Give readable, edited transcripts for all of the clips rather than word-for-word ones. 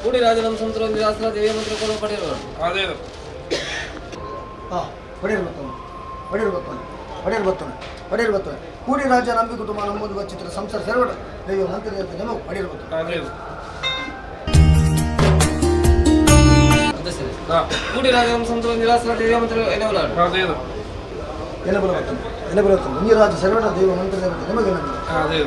ಕೂಡಿ ರಾಜನಂ ಸಂತರ ಶಾಸ್ತ್ರ ದೇವಿಯ ಮಂತ್ರ ಕೊಡು ಪಡೆಯಲು ಅದೇ ಪಡೆಯಲು ಕೂಡಿ ರಾಜ ನಂಬಿ ಕುಟುಂಬ ನಂಬುದು ಚಿತ್ರ ಸಂಸಾರ ಸೇರ್ಬೇಡ ದೇವಿಯ ಮಂತ್ರ ನೀವು ಪಡೆಯಲು ಕೂಡಿ ರಾಜನಂ ಸಂತರ ಶಾಸ್ತ್ರ ದೇವಿಯ ಮಂತ್ರ ಎಲೆ ಬರುತ್ತದೆ ನೀರಾಜ ಸೇರ್ಬೇಡ ದೇವಿಯ ಮಂತ್ರ ನಿಮಗೆ ಅದೇ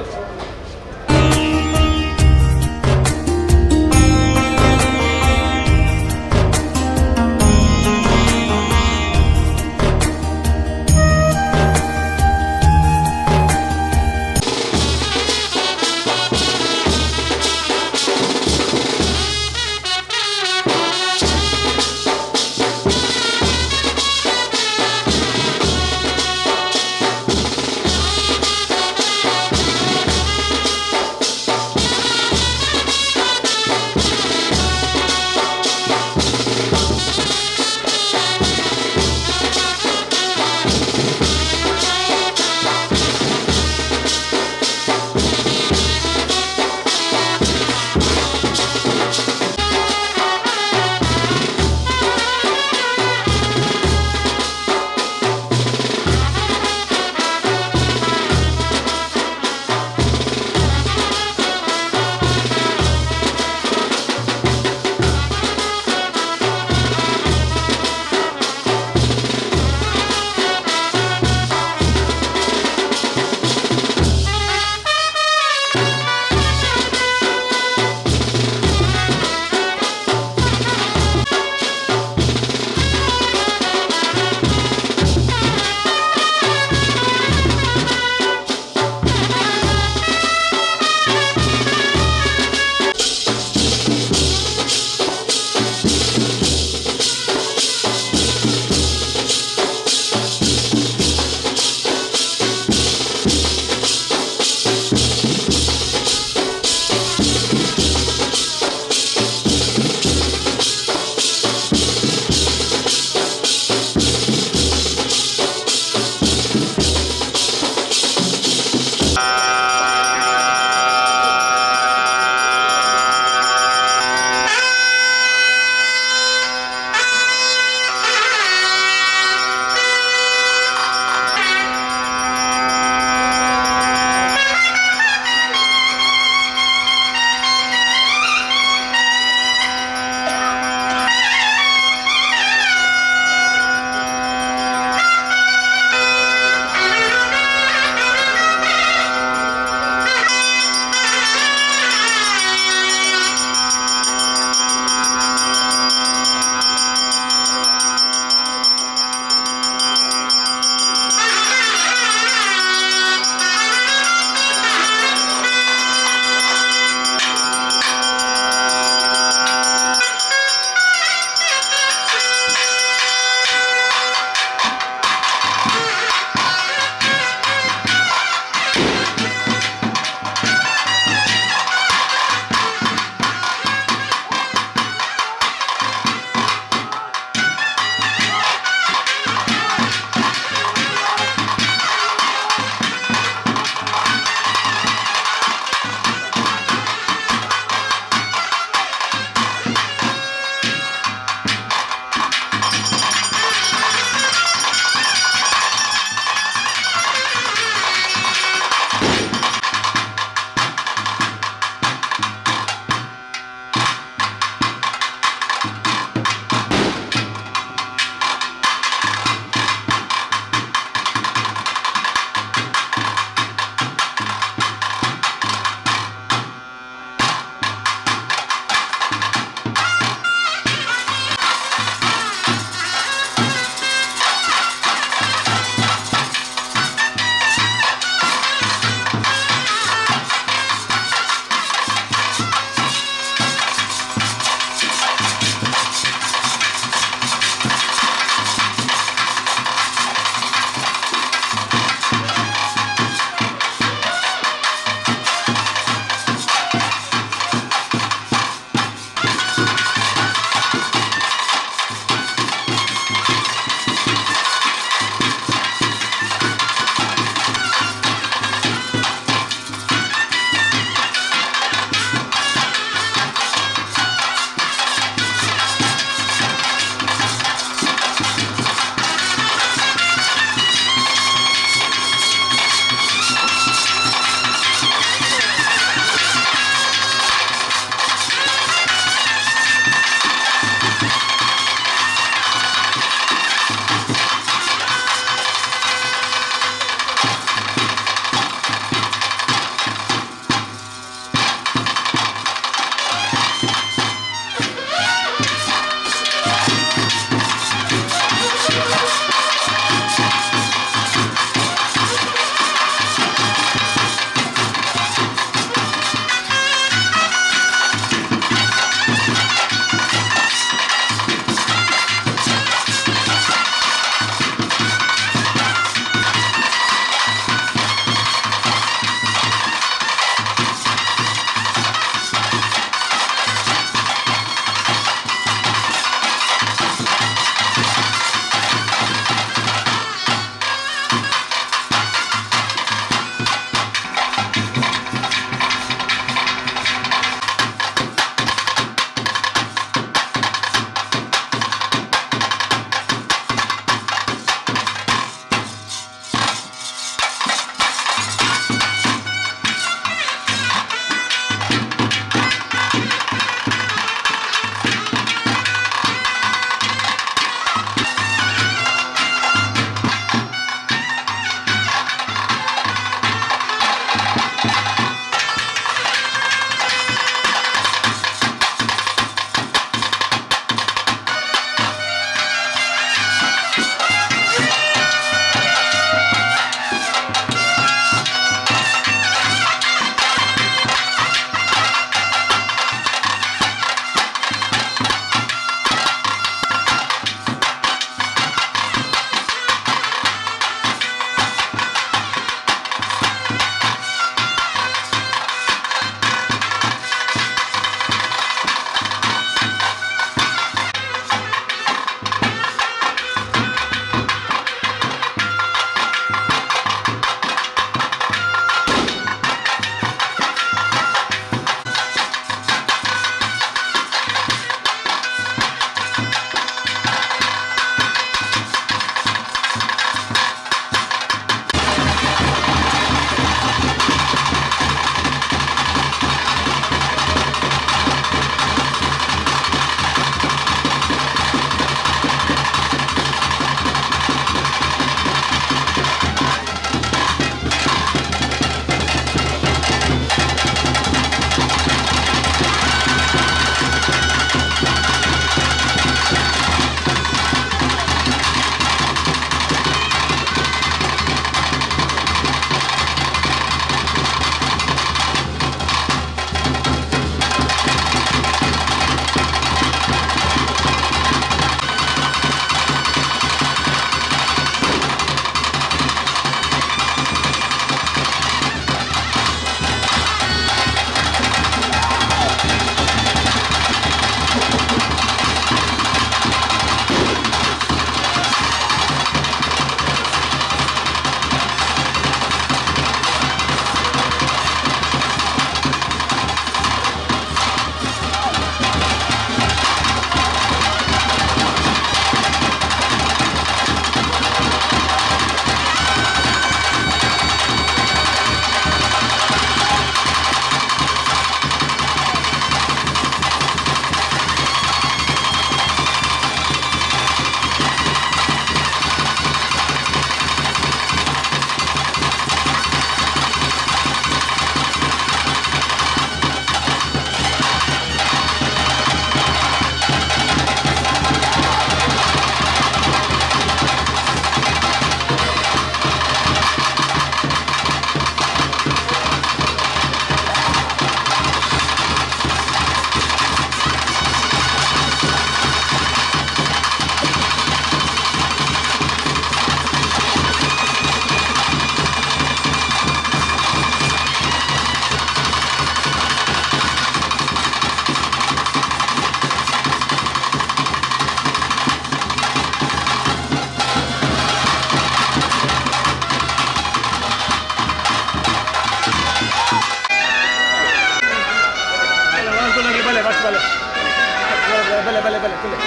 ಬಲೆ ಬಲೆ ಬಲೆ ತುಲೆ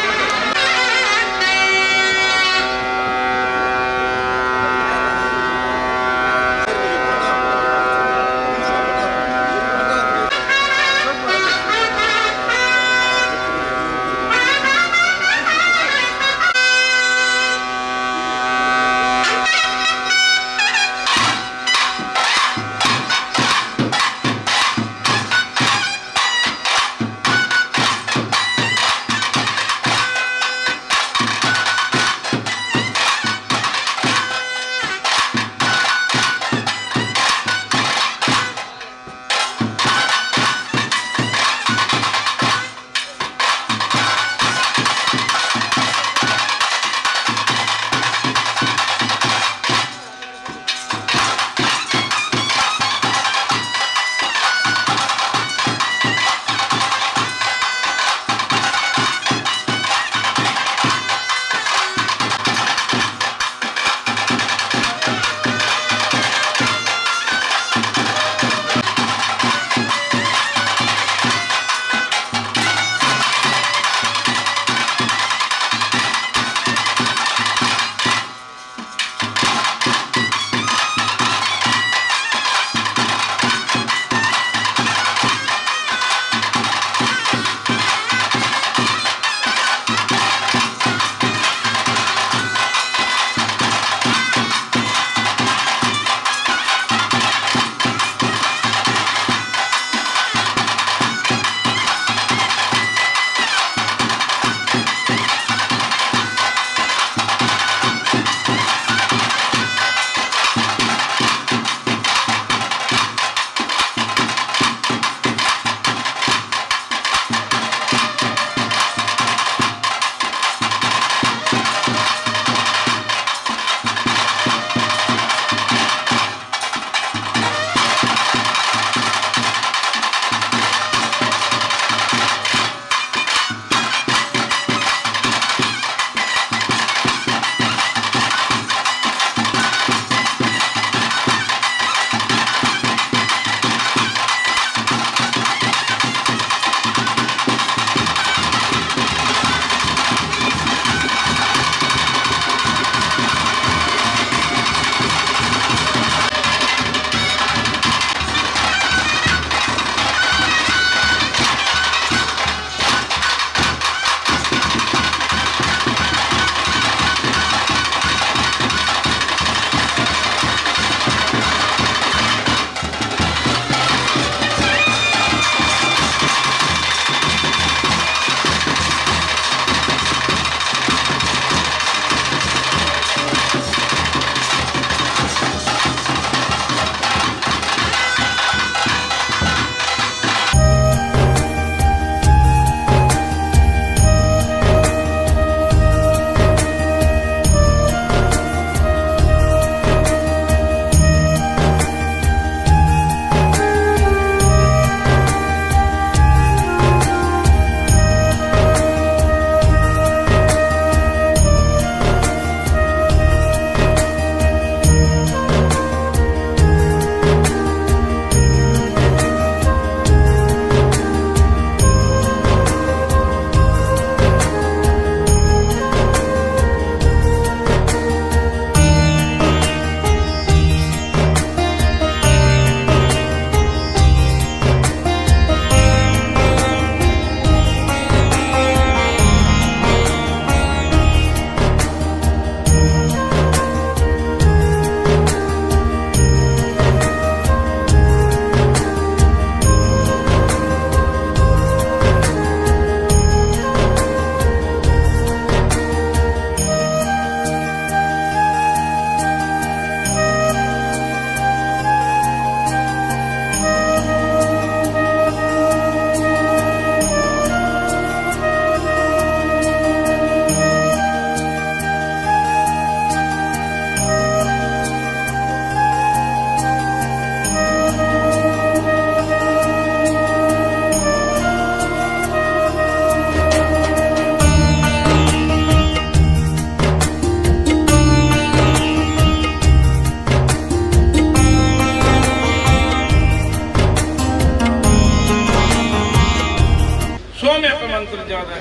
ಮಂತ್ರಿಜಾದ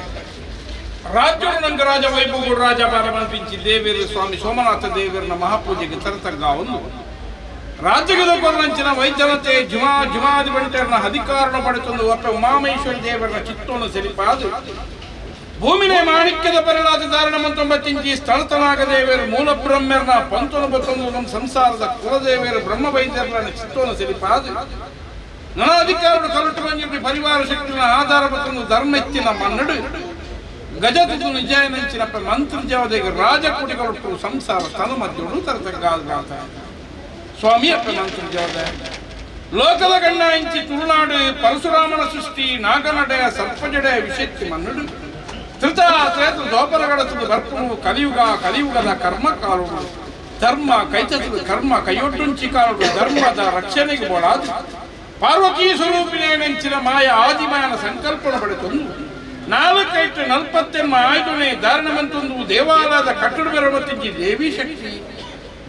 ರಾಜ್ಯರು ನಂಗರಾಜ ವೈಭವಗೌಡ ರಾಜ ಬಾರಮನಪಿಂಚಿ ದೇವೇರು ಸ್ವಾಮಿ ಸೋಮನಾಥ ದೇವರನ ಮಹಾಪೂಜೆಗೆ ತರತಗ್ಗ ಒಂದು ರಾಜ್ಯದ ಕೊರಂಚಿನ ವೈದ್ಯನತೆ ಜುಮಾದಿ ಬಂಟರ್ನ ಅಧಿಕಾರನ ಪಡೆತೊಂದು ಒಪ್ಪೆ ಉಮಾಮೇಶ್ವರ ದೇವರನ ಚಿತ್ತೋಣ ಸೆಲಿಪಾದು ಭೂಮಿನೇ ಮಾಣಿಕ್ಯದ ಬರಲಾದ ಧಾರಣ ಮಂತೊಂಬತ್ತಿಂಚಿ ಸ್ಥಳತನಾಗ ದೇವರು ಮೂಲ ಬ್ರಹ್ಮರ್ನ ಪಂತೊನ ಬತ್ತೊಂದು ನಮ್ಮ ಸಂಸಾರದ ಕುಲದೇವರು ಬ್ರಹ್ಮ ವೈದ್ಯರನ್ನ ಚಿತ್ತೋಣ ಸೆಲಿಪಾದು ನನ್ನ ಅಧಿಕಾರಗಳು ಕಲಟು ಬಂಜಿ ಪರಿವಾರ ಶಕ್ತಿನ ಆಧಾರ ಬತ್ತೊಂದು ಧರ್ಮೆತ್ತಿನ ಮನ್ನಡು ಗಜದು ನಿಜಾಯನಂಚಿನ ಮಂತ್ರಿಜಾವದೇಗ ರಾಜಕುಟಿಗಳು ಸಂಸಾರ ತನು ಮಧ್ಯಳು ತರತಗ್ಗಾದ ಸ್ವಾಮಿ ಅಪ್ಪ ಮಂತ್ರಿಜಾವದ ಲೋಕದ ಗಣ್ಣ ಇಂಚಿ ತುಳುನಾಡು ಪರಶುರಾಮನ ಸೃಷ್ಟಿ ನಾಗನಡೆಯ ಸರ್ಪಜಡೆಯ ವಿಷಯಕ್ಕೆ ಮನ್ನಡು ಧೃತ ದೋಪರಗಡತದ ಬರ್ಪು ಕಲಿಯುಗದ ಕರ್ಮ ಕಾಲುಗಳು ಧರ್ಮ ಕೈತದ ಕರ್ಮ ಕೈಯೊಟ್ಟುಂಚಿ ಕಾಲುಗಳು ಧರ್ಮದ ರಕ್ಷಣೆಗೆ ಬೋಳಾದು ಪಾರ್ವತಿ ಸ್ವರೂಪಿನೇನೆಂಚಿನ ಮಾಯ ಆದಿಮಾಯನ ಸಂಕಲ್ಪನ ಪಡೆತೊಂದು 440 ಆಯ್ದುನೆ ಧಾರಣವಂತೊಂದು ದೇವಾಲಯದ ಕಟ್ಟಡ ಬೆರವತ್ತಿಂಚಿ ದೇವಿ ಶಕ್ತಿ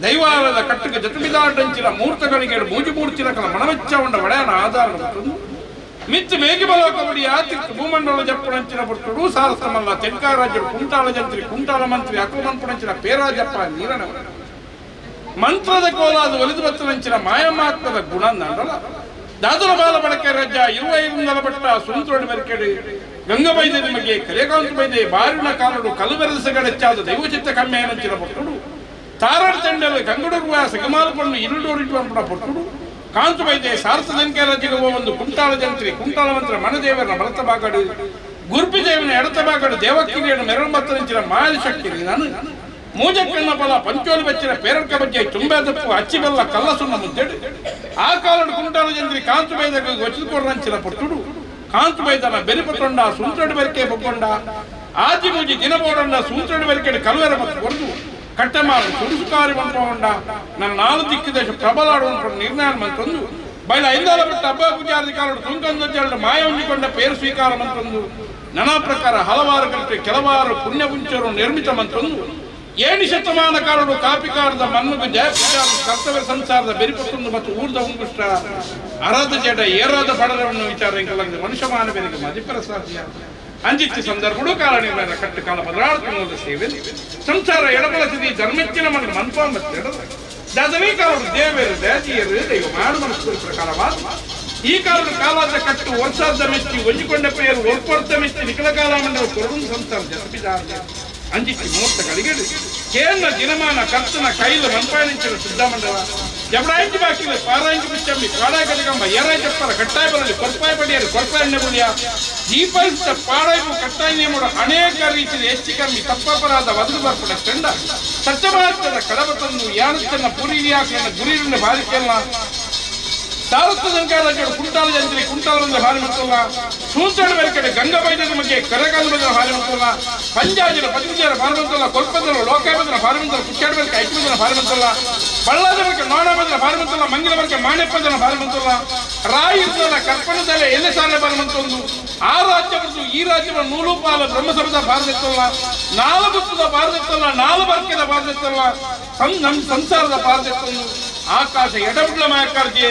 ದೈವಾಲಯದ ಕಟ್ಟಕ ಜತುಮಿದಾಟಂಚಿನ ಮೂರ್ತಗಳಿಗೆ ಮೂಜಿಮೂರ್ತಿನ ಕಲ ಮಣವೆಚ್ಚ ಒಡೆಯನ ಆಧಾರ ಮಿತ್ತು ಮೇಗಿ ಬಲೋಕಬಡಿ ಆತಿರ್ತು ಭೂಮಂಡಲ ಜಪ್ಪುಣಂಚಿನ ಪುಟ್ಟುಡು ಸಾರಸಮಲ್ಲ ತೆಂಕಾರ ರಾಜ್ಯರು ಕುಂಟಾಳ ಜಂತ್ರಿ ಕುಂಟಾಳ ಮಂತ್ರಿ ಅಕ್ರಮಂಪುಣಂಚಿನ ಪೇರಾಜಪ್ಪ ನೀರನವ ಮಂತ್ರದ ಕೋಲಾದ ಒಲಿದು ಬತ್ತನಂಚಿನ ಮಾಯಮಾತ್ಮದ ಗುಣ ನಂಡಲ ದಾದರ ಬಾಲ ಬಳಕೆ ರಾಜ್ಯ 25 ಬಟ್ಟ ಸುಂತ್ರೋಡಿ ಮೆರ್ಕೆಡು ಗಂಗಬೈದೆ ನಿಮಗೆ ಕಲೆಕಾಂತ ಬೈದೆ ಬಾರಿನ ಕಾಲಡು ಕಲುಬೆರಸಗಡೆಚ್ಚಾದ ದೈವಚಿತ್ತ ಕಮ್ಮೆಯನಂಚಿನ ಪುಟ್ಟುಡು ತಾರಾಡು ತಂಡಲು ಗಂಗುಡುಗುವ ಸಗಮಾಲಪಣ್ಣು ಇರುಡೋರಿಟ್ಟು ಪಂಪುಣ ಪುಟ್ಟುಡು ಕಾಂತು ಬೈದೆ ಸಾರಸ ಸಂಖ್ಯೆ ರಾಜ್ಯಗುವ ಒಂದು ಕುಂಟಾಳ ಜಂತ್ರಿ ಕುಂಟಾಳ ಮಂತ್ರ ಮನದೇವರನ ಬಲತ ಬಾಗಡು ಗುರುಪಿ ದೇವನ ಎಡತ ಬಾಗಡು ದೇವಕ್ಕಿರಿಯನ್ನು ಮೆರವತ್ತನಿಂಚಿನ ಮಾಯ ಶಕ್ತಿ ನಾನು ಮೂಜಕ್ಕಣ್ಣ ಬಲ ಪಂಚೋಲಿ ಬಚ್ಚಿನ ಪೇರಡ್ಕ ಬಜ್ಜೆ ತುಂಬೆ ತಪ್ಪು ಅಚ್ಚಿ ಬಲ್ಲ ಕಲ್ಲಸುನ್ನ ಮುದ್ದೆಡು ಆ ಕಾಲಡು ಕುಂಟಾಳ ಜಂತ್ರಿ ಕಾಂತು ಬೈದಾಗ ವಚಿದುಕೊಡ್ರಂಚಿನ ಪುಟ್ಟುಡು ಕಾಂತು ಬೈದನ ಬೆರಿಪತ್ತೊಂಡ ಸುಂತ್ರಡಿ ಬೆರಿಕೆ ಬೊಕ್ಕೊಂಡ ಆಜಿ ಮೂಜಿ ದಿನಬೋಡಂಡ ಸುಂತ್ರಡಿ ಬೆರಿಕೆ ಕಲ್ವೆರ ಮತ್ತು ಕೊರದು ಕಟ್ಟಮಾರು ಸುಡುಸುಕಾರಿ ಮಂತ್ರಗೊಂಡ ನನ್ನ 4 ದಿಕ್ಕು ದೇಶ ಪ್ರಬಲಾಡುವಂತ ನಿರ್ಣಯ ಮಂತೊಂದು ಬಯಲ 5 ಬಿಟ್ಟ ಹಬ್ಬ ಪೂಜಾದಿ ಕಾಲಡು ತುಂಕಂದೊಂದು ಮಾಯ ಹೊಂದಿಕೊಂಡ ಪೇರು ಸ್ವೀಕಾರ ಮಂತೊಂದು ನಾನಾ ಪ್ರಕಾರ ಹಲವಾರು ಗಂಟೆ ಕೆಲವಾರು ಪುಣ್ಯ ಪುಂಚರು ನಿರ್ಮಿತ ಮಂತೊಂದು 7 ಶತಮಾನ ಕಾಲಡು ಕಾಪಿಕಾರದ ಮನ್ನುಗೆ ಜಯಪೂಜಾ ಕರ್ತವ್ಯ ಸಂಸಾರದ ಬೆರಿಪತ್ತೊಂದು ಮತ್ತು ಊರ್ದ ಉಂಗುಷ್ಟ ಅರಾಧ ಜಡ ಏರಾದ ಪಡರವನ್ನು ವಿಚಾರ ಇಂಕಲಂಗ ಮನುಷ್ಯಮಾನ ಬೆರಿಗೆ ಮದಿಪರ ಸಾಧ್ಯ ಅಂಜಿತ್ತು ಸಂದರ್ಭಗಳು ಕಾಲನಿರ್ಣಯ ಕಟ್ಟು ಕಾಲ ಬದಲಾಡುತ್ತ ಸೇವೆ ಸಂಸಾರ ಎಡಬಳಸಿದಿ ಧರ್ಮೆಚ್ಚಿನ ಮನ ಮನ್ಪಾಂಬತ್ತೆಡ ದಾದನೇ ಕಾಲರು ದೇವೇರು ದೇಜಿಯರು ದೈವ ಮಾಡು ಮನಸ್ಸು ಪ್ರಕಾರವಾದ ಈ ಕಾಲದ ಕಾಲಾದ ಕಟ್ಟು ವರ್ಷಾದ ಮೆಚ್ಚಿ ಒಂಜಿಕೊಂಡ ಪೇರು ಒರ್ಪರ್ತ ಮೆಚ್ಚಿ ನಿಖಲ ಕಾಲ ಮಂಡಲ ಕೊರಡು ಸಂಸಾರ ಜಪಿಸಿದ ಅಂಜಿಕ್ಕಿ ಮುಹೂರ್ತ ಗಳಿಗೆಡು ಕೇಂದ್ರ ದಿನಮಾನ ಕರ್ತನ ಕೈಲು ಮನ್ಪಾಯನಿಂಚಿನ ಸಿದ್ಧಮಂಡಲ ಜಬಡಾಯಿಂಚಿ ಬಾಕಿಲು ಪಾರಾಯಿಂಚಿ ಬಿಚ್ಚಂಬಿ ಕಾಡಾಯ ಕಲಿಗಂಬ ಏರಾಯ ಚಪ್ಪರ ಕಟ್ಟಾಯ ಬರಲಿ ಕೊರ್ಪಾಯ ಬಡಿಯರು ಕೊರ್ಪಾಯ ಎಣ್ಣೆಗುಳಿಯ ದೀಪಾಯಿಸಿದ ಪಾಡಾಯ್ಪು ಕಟ್ಟಾಯ ನೇಮೋಡು ಅನೇಕ ರೀತಿಯ ಹೆಚ್ಚಿ ಕಮ್ಮಿ ತಪ್ಪಪರಾದ ವಧು ಬರ್ಪಡ ಕಂಡ ಸತ್ಯಭಾರತದ ಕಡಬತನ್ನು ಯಾನಸ್ತನ್ನ ಪುರಿಯಾಕನ ಗುರಿಯಿಂದ ಬಾರಿಕೆಲ್ಲ ಸಾರಸ್ವ ಸಂಖ್ಯಾರಾಜ್ಯಗಳು ಕುಂಟಾಲ ಜಂತ್ರಿ ಕುಂಟಾಲದಿಂದ ಭಾರಿ ಮತ್ತಲ್ಲ ಸೂಂಚಡ ಬೆರಕಡೆ ಗಂಗಬೈದ ನಮಗೆ ಕರಗಾಲದ ಭಾರಿ ಮತ್ತಲ್ಲ ಪಂಜಾಜರ ಪಂಜರ ಭಾರಿ ಮತ್ತಲ್ಲ ಕೊಲ್ಪದರ ಲೋಕಾಬದ್ರ ಭಾರಿ ಮತ್ತಲ್ಲ ಕುಚ್ಚಾಡ ಬೆರಕ ಐಕ್ಯಬದ್ರ ಭಾರಿ ಮತ್ತಲ್ಲ ಬಳ್ಳಾದ ಬೆರಕ ನೋಡಬದ್ರ ಭಾರಿ ಮತ್ತಲ್ಲ ಮಂಗಿಲ ಬೆರಕ ಮಾಣೆಪ್ಪದರ ಭಾರಿ ಮತ್ತಲ್ಲ ರಾಯಿರ್ದಲ ಕರ್ಪಣದಲೆ ಎಲೆ ಸಾಲೆ ಭಾರಿ ಮತ್ತೊಂದು ಆ ರಾಜ್ಯವನ್ನು ಈ ರಾಜ್ಯದ ನೂಲುಪಾಲ ಬ್ರಹ್ಮಸಭದ ಭಾರತಲ್ಲ 4 ಗುತ್ತದ ಭಾರತಲ್ಲ 4 ಬರ್ಕೆದ ಭಾರತಲ್ಲ ನಮ್ಮ ಸಂಸಾರದ ಭಾರತವನ್ನು ಆಕಾಶ ಎಡಬುಡ್ಲ ಮಾಯಕಾರ್ಜೆ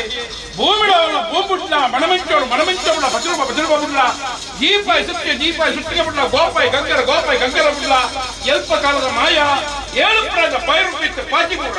ಭೂಮಿಡವಳ ಭೂಬುಡ್ಲ ಮಣಮಂಚೋಡ ಭಜರ ಬುಡ್ಲ ಜೀಪಾಯಿ ಸುತ್ತಿಗೆ ಬುಡ್ಲ ಗೋಪಾಯಿ ಗಂಗರ ಬುಡ್ಲ ಎಲ್ಪ ಕಾಲದ ಮಾಯ 7 ಪ್ರಾಯದ ಪೈರುಪಿತ್ತು ಪಾಚಿಗೂಡ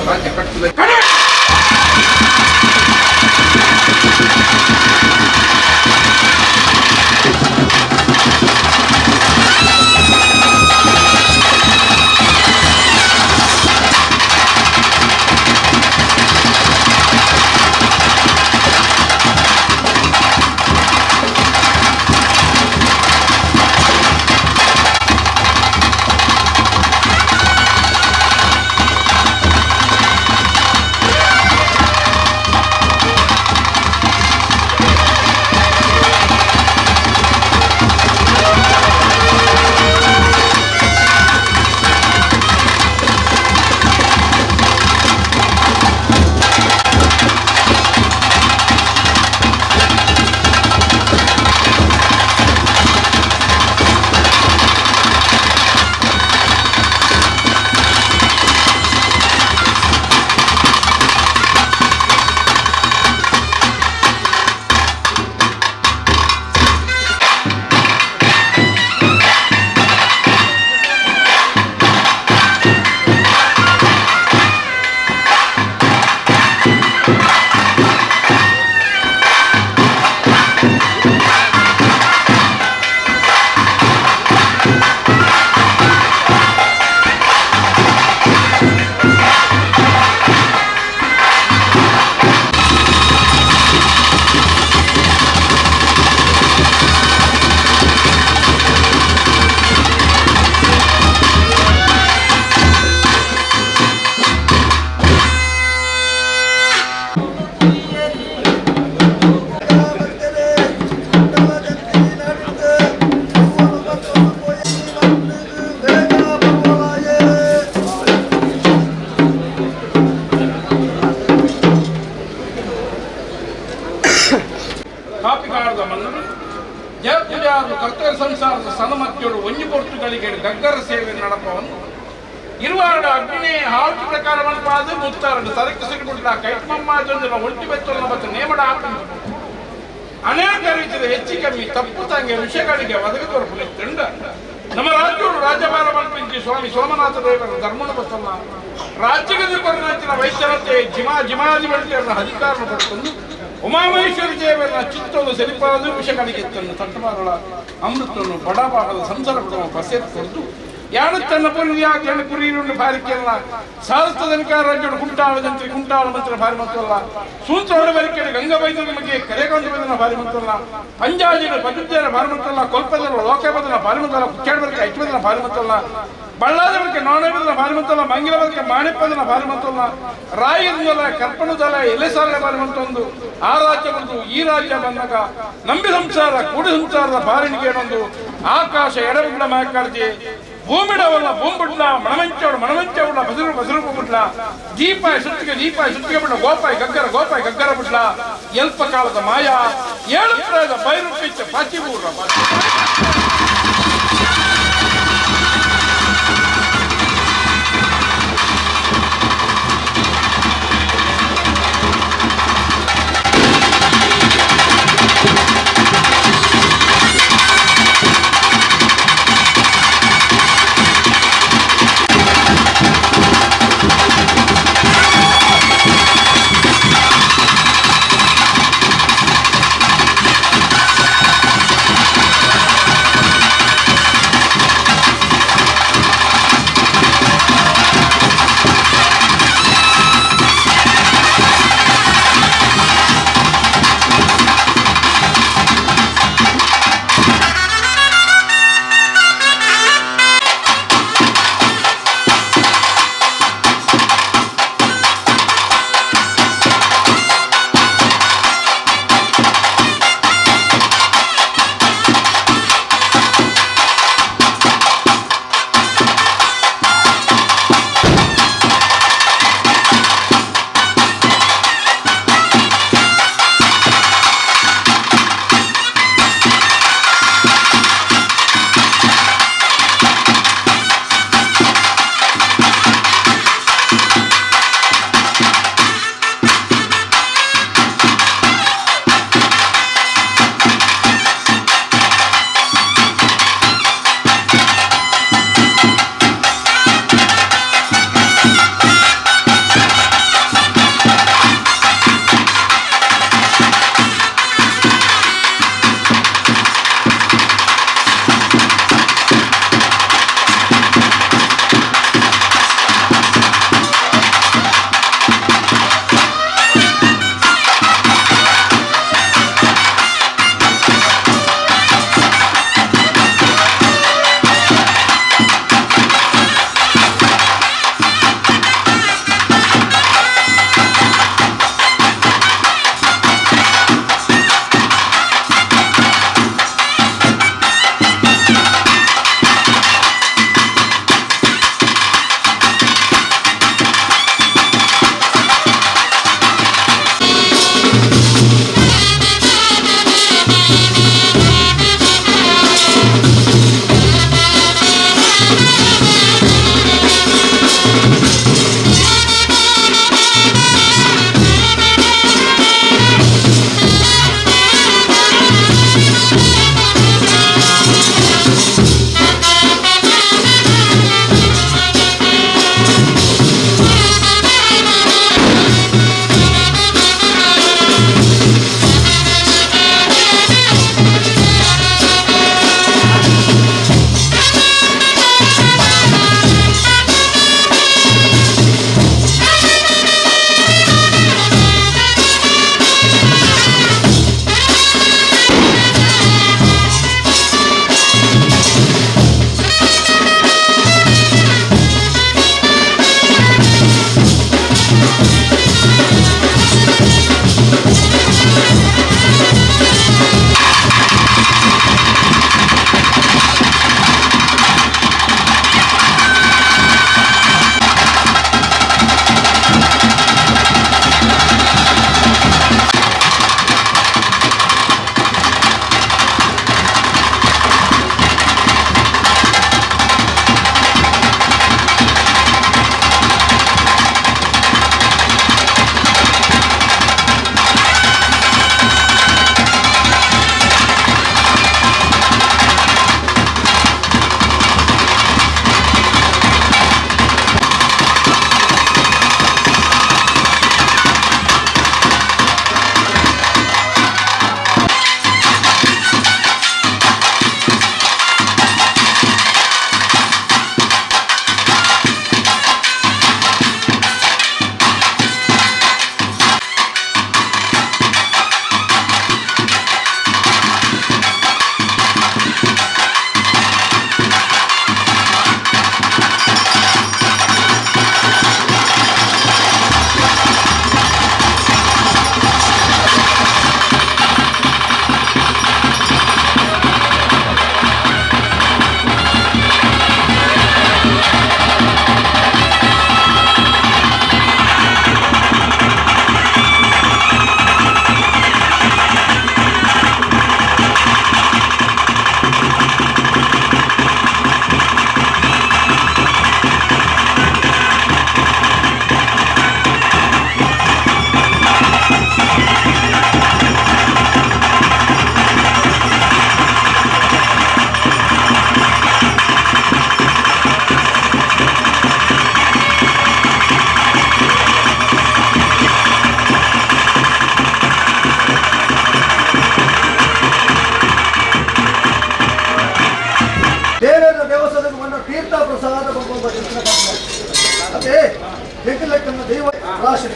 ರಾಜ್ಯ ಕಟ್ಟುತ್ತದೆ. ಕಡೆ ಕಾಪಿಕಾರದ ಮನ್ನರು ಜಯಪೂಜಾರು ಕರ್ತವ್ಯ ಸಂಸಾರದ ಸನಮತ್ಯೋಡು ಒಂಜಿ ಪೊರ್ತುಗಳಿಗೆ ಗಗ್ಗರ ಸೇವೆ ನಡಪವನ್ನು ಇರುವಾಡ ಅಗ್ನಿ ಹಾಲ್ಟ್ ಪ್ರಕಾರ ಮನಪಾದು ಮುತ್ತಾರಡು ತರಕ್ಕೆ ಸಿಡಿಬಿಡ್ಲ ಕೈಟ್ಮಮ್ಮಾಜೊಂದಿನ ಒಳ್ಟಿ ಬೆತ್ತೊಲ್ಲ ಮತ್ತು ನೇಮಡ ಹಾಕೊಂಡು ಅನೇಕ ರೀತಿಯ ಹೆಚ್ಚು ಕಮ್ಮಿ ತಪ್ಪು ತಂಗೆ ವಿಷಯಗಳಿಗೆ ಒದಗಿ ತೋರ್ಪುಲಿತ್ತಂಡ ನಮ್ಮ ರಾಜ್ಯಗಳು ರಾಜ್ಯಭಾರ ಮಲ್ಪಿಂಚಿ ಸ್ವಾಮಿ ಸೋಮನಾಥ ದೇವರ ಧರ್ಮದ ಬತ್ತಲ್ಲ ರಾಜ್ಯದ ಕೊರನಾಚಿನ ವೈದ್ಯರತೆ ಜಿಮಾದಿ ಬೆಳೆದ ಅಧಿಕಾರ ಪಡ್ಕೊಂಡು ಉಮಾಮಹೇಶ್ವರಿ ದೇವರ ಚಿತ್ತವನ್ನು ಸರಿಪಾದ ವಿಷಯಗಳಿಗೆ ತನ್ನ ತಟ್ಟಮಾರಳ ಅಮೃತವನ್ನು ಬಡಭಾಗದ ಸಂಸಾರ ಪಡುವ ಬಸೆತ್ತು ಯಾರು ತನ್ನ ಪೊಲಿಯಾಗ ಕುರಿಯುಂಡು ಬಾರಿಕೆಯಲ್ಲ ಸಾರಸ್ತದನಿಕಾರ ರಾಜ್ಯಗಳು ಕುಂಟಾಳ ಮಂತ್ರ ಭಾರಿ ಮತ್ತಲ್ಲ ಸೂತ್ರೊಡ ಬರಿಕೆಡೆ ಗಂಗವೈದ್ಯ ನಿಮಗೆ ಕರೆಗೊಂಡು ಬಂದನ ಭಾರಿ ಮತ್ತಲ್ಲ ಪಂಜಾಜಿನ ಪದ್ಧತಿಯ ಭಾರಿ ಮತ್ತಲ್ಲ ಕೊಲ್ಪದಲ್ಲ ಲೋಕಬದನ ಭಾರಿ ಮತ್ತಲ್ಲ ಕುಕ್ಕಾಡ ಬರಿಕೆ ಐಟ್ಬದನ ಭಾರಿ ಮತ್ತಲ್ಲ ಬಳ್ಳಾರಿ ಬರಿಕೆ ನಾಣೆಬದನ ಭಾರಿ ಮತ್ತಲ್ಲ ಮಂಗಿಲ ಬರಿಕೆ ಮಾಣಿಪದನ ಭಾರಿ ಮತ್ತಲ್ಲ ರಾಯದಲ್ಲ ಕರ್ಪಣದಲ್ಲ ಎಲೆಸಾಲ ಭಾರಿ ಮತ್ತೊಂದು ಆ ರಾಜ್ಯ ಬಂದು ಈ ರಾಜ್ಯ ಬಂದಾಗ ನಂಬಿ ಸಂಸಾರ ಕೂಡಿ ಸಂಸಾರದ ಬಾರಿಣಿಗೆ ಒಂದು ಆಕಾಶ ಎಡಬಿಡ್ಲ ಮಾಕಾಡ್ತಿ ಭೂಮಿಡವಲ್ಲ ಭೂಮಿಬಿಡ್ಲ ಮಣಮಂಚವಲ್ಲ ಬಸರು ಬಿಡ್ಲ ದೀಪಾಯಿ ಸುತ್ತಿಗೆ ಬಿಡ್ಲ ಗೋಪಾಯಿ ಗಗ್ಗರ ಬಿಡ್ಲ ಎಲ್ಪ ಕಾಲದ ಮಾಯಾ ಏಳು ಪ್ರಾಯದ ಬೈರುಪಿಚ್ಚ ಪಾಚಿಬೂರ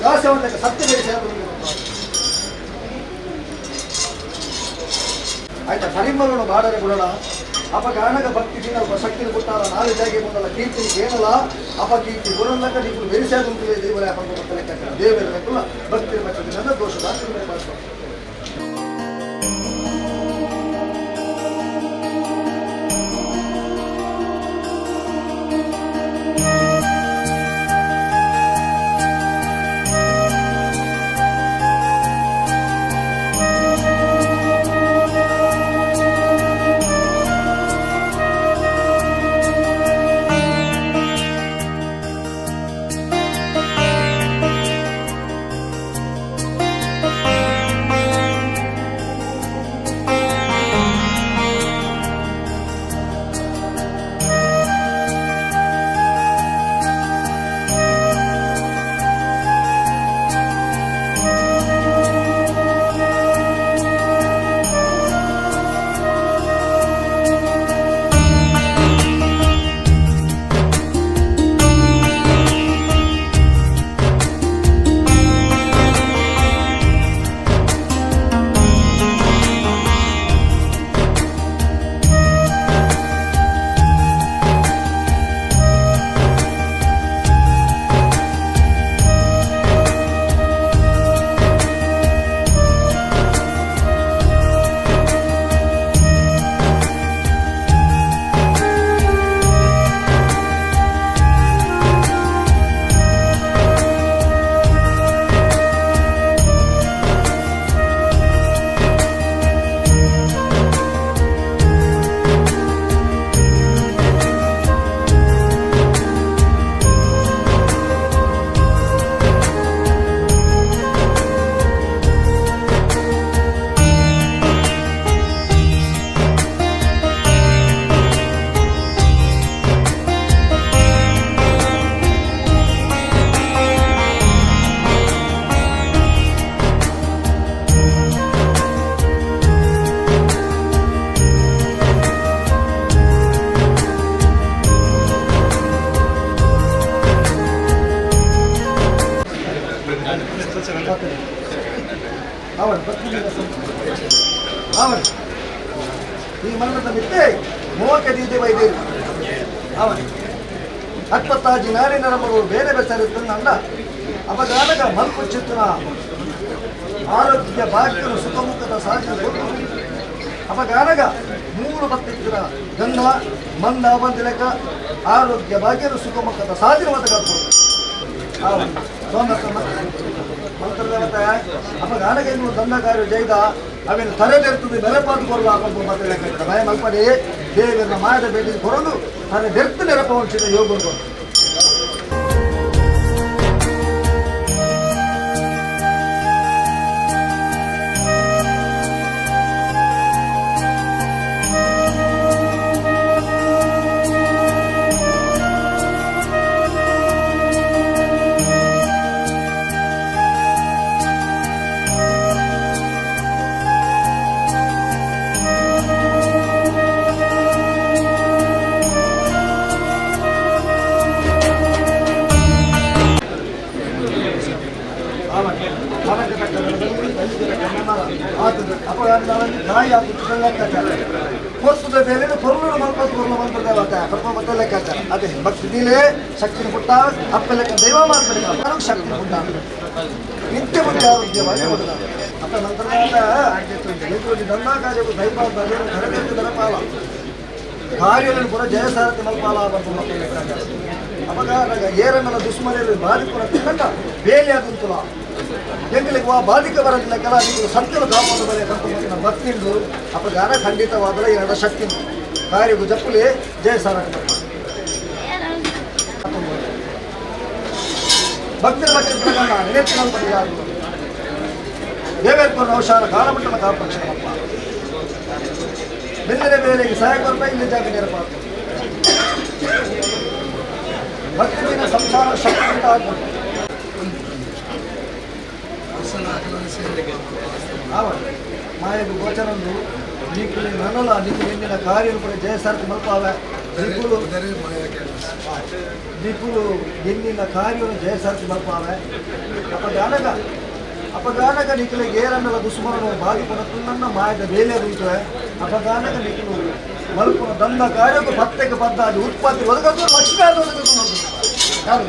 ದಾಸ್ಯವಂತ ಸತ್ಯ ಬೇರೆ ಆಯ್ತಾ ಕರಿಮಗಳನ್ನು ಬಾಡರೆ ಬಿಡೋಣ ಅಪಗಾನಕ ಭಕ್ತಿ ದಿನ ಶಕ್ತಿ ಕೊಟ್ಟಾರ ನಾಳೆ ಜಾಗೆ ಮುಂದಲ್ಲ ಕೀರ್ತಿ ಏನಲ್ಲ ಅಪಕೀರ್ತಿ ಗುಣಂದಕ ನೀವು ಬೆರೆಸಾದಂತಿದೆ ದೇವರ ಅಪಕ ಲೆಕ್ಕ ದೇವರ ಲೆಕ್ಕಲ್ಲ ಭಕ್ತಿ ಪಕ್ಷದಿಂದ ದೋಷದ ಈ ಮನದ ಮಿತ್ತೆ ಮೋಕೆ ದೀದೆ ವೈದ್ಯರು ಅವನು ಅತ್ಪತ್ತಾಜಿ ನಾರಿನ ನಮ್ಮರು ಬೇರೆ ಬೆಸರಿತ್ತು ಅಂಡ ಅಪಗಾನಕ ಮಲ್ಪು ಚಿತ್ತನ ಆರೋಗ್ಯ ಭಾಗ್ಯನು ಸುಖಮುಖದ ಸಾಧ್ಯ ಅಪಗಾನಗ ಮೂರು ಭಕ್ತಿರ ಗಂಧ ಮಂದ ಬಂದಿಲಕ ಆರೋಗ್ಯ ಭಾಗ್ಯನು ಸುಖಮುಖದ ಸಾಧ್ಯವಾದ ಮಂತ್ರದೇವತೆ ಅಪಗಾನಗ ಎನ್ನುವ ದಂಡ ಕಾರ್ಯ ಜೈದ ಅವೇನು ತರೆದೆರ್ತದೆ ಬೆರಪಾದು ಕೊರಲು ಹಾಕೊಂಡು ಮತ್ತೆ ಭಯ ಮಲ್ಪಡೆ ದೇವರನ್ನ ಮಾಯದ ಬೇಟಿ ಕೊರಲು ತರೆದೆರ್ತು ನೆರಪ ಹೊಂಚಿದ ಯೋಗಗಳು ಲೆಕ್ಕಾಚಾರ ಅದೇ ಭಕ್ತಿ ನೀಲೇ ಶಕ್ತಿನ ಪುಟ್ಟ ಅಪ್ಪಲೆಕ್ಕ ದೈವ ಮಾಡ್ಬೇಡಿ ನನಗೆ ಶಕ್ತಿ ಪುಟ್ಟ ನಿತ್ಯ ಮುಂದೆ ಆರೋಗ್ಯವಾಗಿ ಅಪ್ಪ ನಂತರ ದಂಡ ಕಾರ್ಯವು ದೈವ ದರಪಾಲ ಕಾರ್ಯವನ್ನು ಪುರ ಜಯಸಾರಥಿ ಮಲ್ಪಾಲ ಬರ್ಬೋದು ಲೆಕ್ಕಾಚಾರ ಅಪಗಾರ ಏರನ್ನಲ ದುಶ್ಮನೆಯಲ್ಲಿ ಬಾಧಿಪುರ ತಿನ್ನಕ ಬೇಲಿ ಆದಂತುಲ ಎಂಗಳಿಗೆ ಬಾಧಿಕ ಬರಲಿಲ್ಲ ಕೆಲ ನೀವು ಸತ್ಯದ ಕಾಪಾಡು ಬರೆಯ ಕರ್ಕೊಂಡು ಭಕ್ತಿಂದು ಅಪಗಾರ ಖಂಡಿತವಾದರೆ ಎರಡ ಶಕ್ತಿ ಕಾರ್ಯವು ಜಪ್ಪುಲಿ ಜಯಸಾರಥಿ ಭಕ್ತರ ಬಗ್ಗೆ ಪ್ರಕರಣ ನೆನೆಸಿಕೊಳ್ಳುವುದು ದೇವೇರ್ಪುರ ಔಷಧ ಕಾಲಮಟ್ಟದ ಕಾಪಕ್ಷಣಪ್ಪ ಬೆಂದರೆ ಬೇರೆಗೆ ಸಹಾಯಕ ಇಲ್ಲಿ ಜಾಗ ನೆರಪಾತು ಭಕ್ತಿನ ಸಂಸಾರ ಶಕ್ತಿ ಉಂಟಾಗಬೇಕು ಮಾಯದು ಗೋಚರಂದು ನೀಕು ನನ್ನಲ್ಲ ನೀಕು ಎಂದಿನ ಕಾರ್ಯ ಜಯಸಾರಥಿ ಮಲ್ಪಾವೆ ದೀಪುಲು ಎನ್ನಿನ ಕಾರ್ಯವನ್ನು ಜಯಸಾರಿಸಿ ಬರ್ಪಾವೆ ಅಪಗಾನಕ ನಿಖಿಲ ಏರನ್ನಲ ದುಸ್ಮರಣ ಬಾಗಿಪುನ ತುನ್ನ ಮಾಯದ ಬೇಲೆ ಉಂಟುವೆ ಅಪಗಾನಕ ನಿಖಿಲು ಮಲ್ಪುನ ದಂದ ಕಾರ್ಯಕ್ಕೆ ಪತ್ತೆಗೆ ಬದ್ದ ಅದು ಉತ್ಪತ್ತಿ ಒದಗದು ಲಕ್ಷ್ಮೀ ಅದು ಒದಗದು ಯಾರು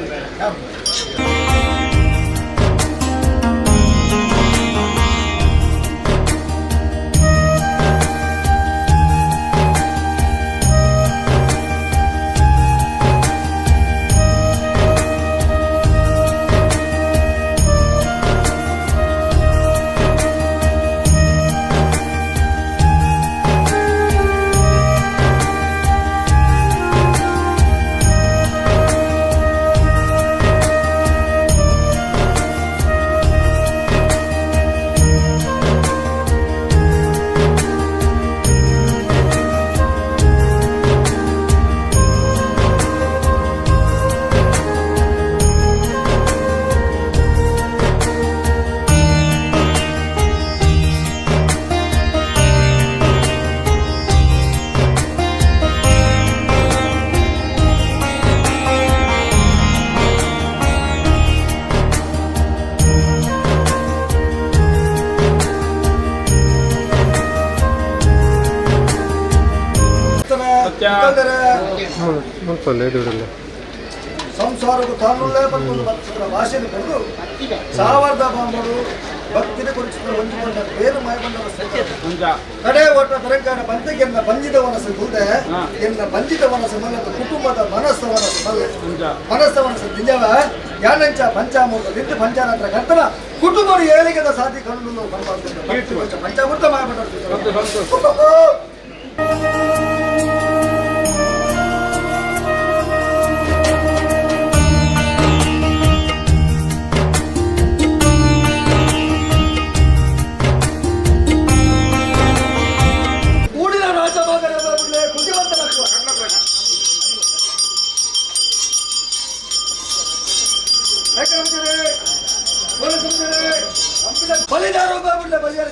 ಸಂಸಾರಕ್ಕೂ ತಾನುಳ್ಳೇ ಮತ್ತೊಂದು ಭಕ್ತರ ಭಾಷೆಯನ್ನು ಕಂಡು ಸಾವರ್ಧ ಬಾಂಬರು ಭಕ್ತಿನ ಕುರಿತು ಹೊಂದಿಕೊಂಡ ಬೇರು ಮಾಯಬಂದವ ಕಡೆ ಒಟ್ಟ ತರಂಗಾನ ಬಂತಿಗೆನ್ನ ಬಂಜಿದವನಸ ಗುಲ್ದೆ ಎನ್ನ ಬಂಜಿದವನಸ ಮಲ್ಲದ ಕುಟುಂಬದ ಮನಸ್ಸವನಸ ಮಲ್ಲ ಮನಸ್ಸವನಸ ನಿಜವ ಯಾನಂಚ ಪಂಚಾಮೃತ ನಿತ್ಯ ಪಂಚಾನಂತರ ಕರ್ತನ ಕುಟುಂಬದ ಏಳಿಗೆದ ಸಾಧಿ ಕಂಡು ಬರಬಾರ್ದು ಪಂಚಾಮೃತ ಮಾಯಬಂದ ಬಲಿದಾರ ಬಲಿಯಾರ